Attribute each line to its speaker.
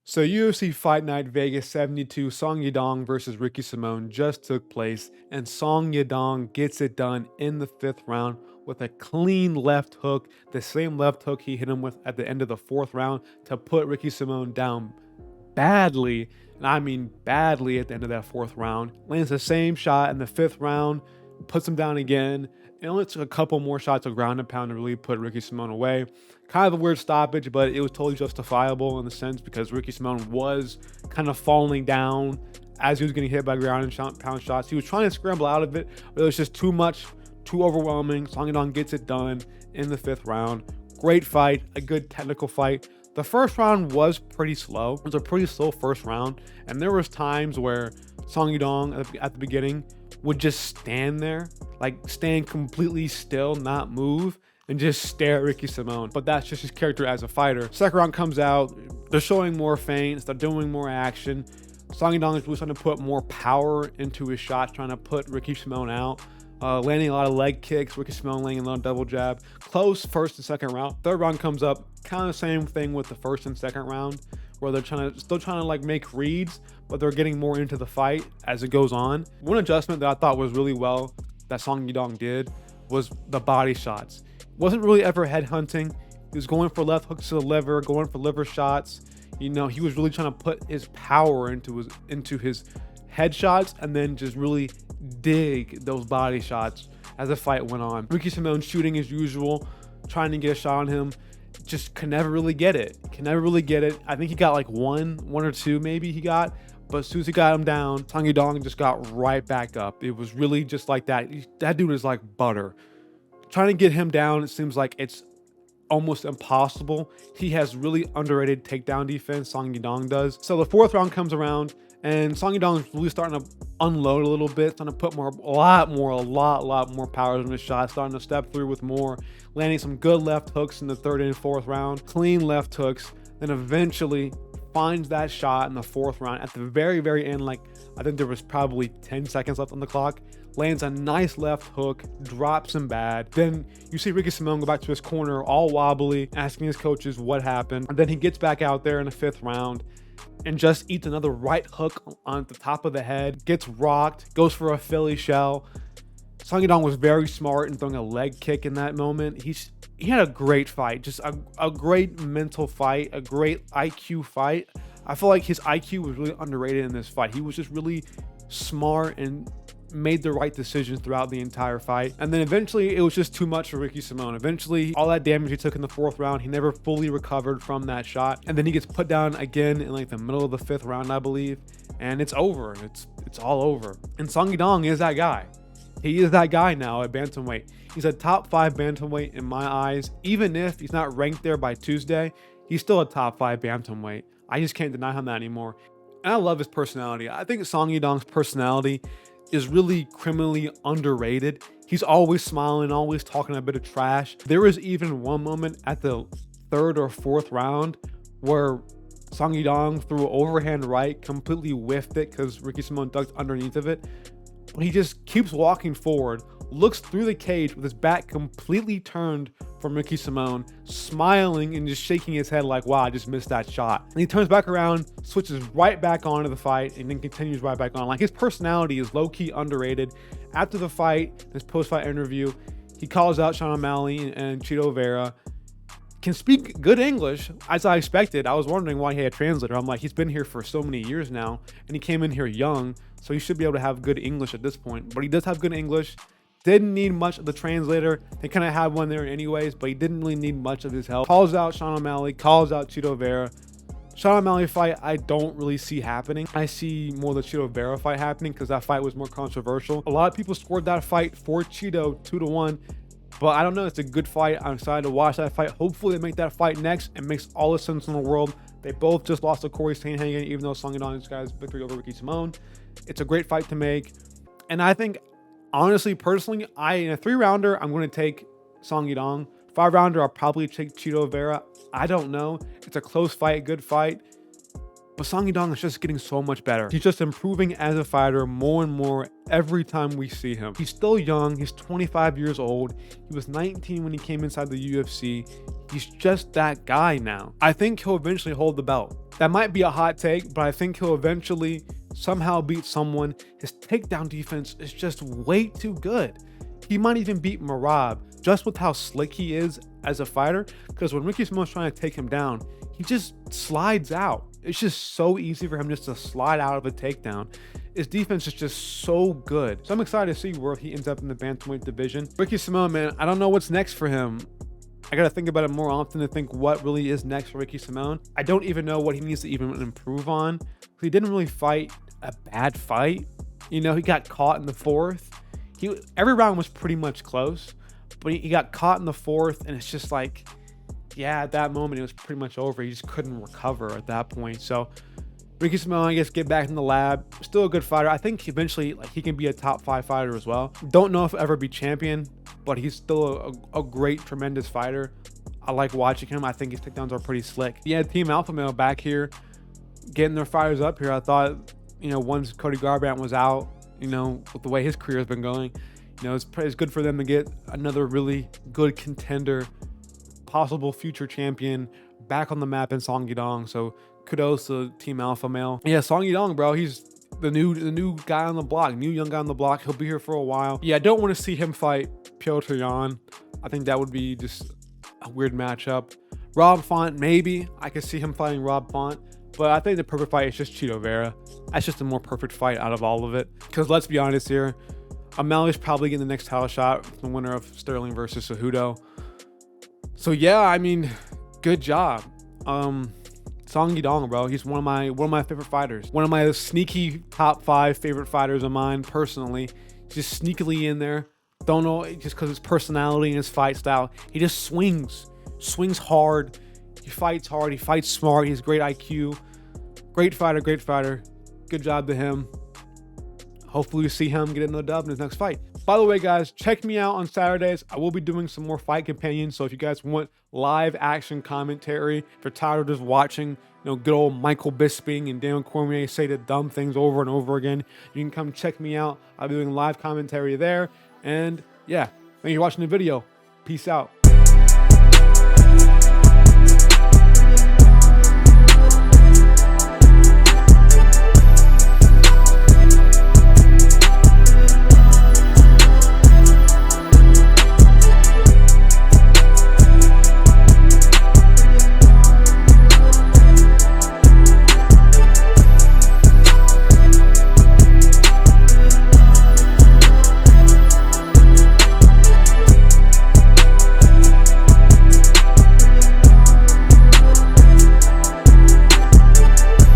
Speaker 1: So UFC Fight Night Vegas 72 Song Yadong versus Ricky Simone just took place, and Song Yadong gets it done in the fifth round with a clean left hook, the same left hook he hit him with at the end of the fourth round to put Ricky Simone down badly, and I mean badly at the end of that fourth round. Lands the same shot in the fifth round, puts him down again. It only took a couple more shots of ground and pound to really put Ricky Simone away. Kind of a weird stoppage, but it was totally justifiable in the sense because Ricky Simone was kind of falling down as he was getting hit by ground and pound shots. He was trying to scramble out of it, but it was just too much, too overwhelming. Song Yadong gets it done in the fifth round. Great fight, a good technical fight. The first round was pretty slow. It was a pretty slow first round, and there was times where Song Yadong at the beginning would just stand there, like stand completely still, not move, and just stare at Ricky Simone. But that's just his character as a fighter. Second round comes out, they're showing more feints, they're doing more action. Song Yadong is really trying to put more power into his shots, trying to put Ricky Simone out. Landing a lot of leg kicks, Ricky Simone landing a lot of double jab. Close first and second round. Third round comes up, kind of the same thing with the first and second round, where they're still trying to like make reads, but they're getting more into the fight as it goes on. One adjustment that I thought was really well that Song Yadong did was the body shots. Wasn't really ever head hunting. He was going for left hooks to the liver, going for liver shots. You know, he was really trying to put his power into his headshots and then just really dig those body shots as the fight went on. Ricky Simone shooting as usual, trying to get a shot on him, just can never really get it. I think he got like one or two maybe he got, but as soon as he got him down, Song Yadong just got right back up. It was really just like that. That dude is like butter. Trying to get him down, it seems like it's almost impossible. He has really underrated takedown defense, Song Yadong does. So the fourth round comes around, and Song Yadong is really starting to unload a little bit, starting to put a lot more power in his shot, starting to step through with more, landing some good left hooks in the third and fourth round, clean left hooks, then eventually finds that shot in the fourth round at the very end. Like, I think there was probably 10 seconds left on the clock. Lands a nice left hook, drops him bad. Then you see Ricky Simone go back to his corner all wobbly, asking his coaches what happened. And then he gets back out there in the fifth round and just eats another right hook on the top of the head, gets rocked, goes for a Philly shell. Song Yadong was very smart in throwing a leg kick in that moment. He had a great fight, just a great mental fight, a great IQ fight. I feel like his IQ was really underrated in this fight. He was just really smart and made the right decisions throughout the entire fight. And then eventually it was just too much for Ricky Simone. Eventually, all that damage he took in the fourth round, he never fully recovered from that shot. And then he gets put down again in like the middle of the fifth round, I believe. And it's over. It's all over. And Song Yadong is that guy. He is that guy now at bantamweight. He's a top 5 bantamweight in my eyes. Even if he's not ranked there by Tuesday, he's still a top 5 bantamweight. I just can't deny him that anymore. And I love his personality. I think Song Yadong's personality is really criminally underrated. He's always smiling, always talking a bit of trash. There was even one moment at the third or fourth round where Song Yadong threw an overhand right, completely whiffed it because Ricky Simone ducked underneath of it. But he just keeps walking forward, looks through the cage with his back completely turned from Ricky Simone, smiling and just shaking his head like, wow, I just missed that shot. And he turns back around, switches right back onto the fight, and then continues right back on. Like, his personality is low-key underrated. After the fight, this post-fight interview, he calls out Sean O'Malley and Chito Vera. Can speak good English, as I expected. I was wondering why he had a translator. I'm like, he's been here for so many years now, and he came in here young, so he should be able to have good English at this point. But he does have good English. Didn't need much of the translator. They kind of had one there anyways, but he didn't really need much of his help. Calls out Sean O'Malley, calls out Chito Vera. Sean O'Malley fight, I don't really see happening. I see more the Chito Vera fight happening because that fight was more controversial. A lot of people scored that fight for Chito 2-1. But I don't know, it's a good fight. I'm excited to watch that fight. Hopefully they make that fight next. It makes all the sense in the world. They both just lost to Corey Sandhagen, even though Song Yadong's guy's victory over Ricky Simone. It's a great fight to make. And I think, honestly, personally, in a 3-rounder, I'm going to take Song Yadong. 5-rounder, I'll probably take Chito Vera. I don't know. It's a close fight, good fight. But Song Yadong is just getting so much better. He's just improving as a fighter more and more every time we see him. He's still young. He's 25 years old. He was 19 when he came inside the UFC. He's just that guy now. I think he'll eventually hold the belt. That might be a hot take, but I think he'll eventually somehow beat someone. His takedown defense is just way too good. He might even beat Merab just with how slick he is as a fighter, because when Ricky Simone's trying to take him down, he just slides out. It's just so easy for him just to slide out of a takedown. His defense is just so good. So I'm excited to see where he ends up in the bantamweight division. Ricky Simone, man, I don't know what's next for him. I gotta think about it more often to think what really is next for Ricky Simone. I don't even know what he needs to even improve on. He didn't really fight a bad fight. You know, he got caught in the fourth. Every round was pretty much close, but he got caught in the fourth, and it's just like, yeah, at that moment, it was pretty much over. He just couldn't recover at that point. So Ricky Simone, I guess, get back in the lab. Still a good fighter. I think eventually he can be a top 5 fighter as well. Don't know if he'll ever be champion, but he's still a great, tremendous fighter. I like watching him. I think his takedowns are pretty slick. Yeah, Team Alpha Male back here, getting their fighters up here. I thought, you know, once Cody Garbrandt was out, you know, with the way his career has been going, you know, it's good for them to get another really good contender, possible future champion back on the map in Song Yadong. So kudos to Team Alpha Male. Yeah, Song Yadong, bro, he's the new guy on the block, new young guy on the block. He'll be here for a while. Yeah, I don't want to see him fight Piotr Jan. I think that would be just a weird matchup. Rob Font, maybe I could see him fighting Rob Font, but I think the perfect fight is just Chito Vera. That's just a more perfect fight out of all of it. Because let's be honest here, O'Malley's probably getting the next title shot, the winner of Sterling versus Cejudo. So yeah, I mean, good job. Song Yadong, bro, he's one of my favorite fighters. One of my sneaky top 5 favorite fighters of mine personally. Just sneakily in there. Don't know, just because his personality and his fight style. He just swings hard. He fights hard. He fights smart. He has great IQ. Great fighter. Good job to him. Hopefully we see him get another dub in his next fight. By the way, guys, check me out on Saturdays. I will be doing some more fight companions. So if you guys want live action commentary, if you're tired of just watching, you know, good old Michael Bisping and Daniel Cormier say the dumb things over and over again, you can come check me out. I'll be doing live commentary there. And yeah, thank you for watching the video. Peace out.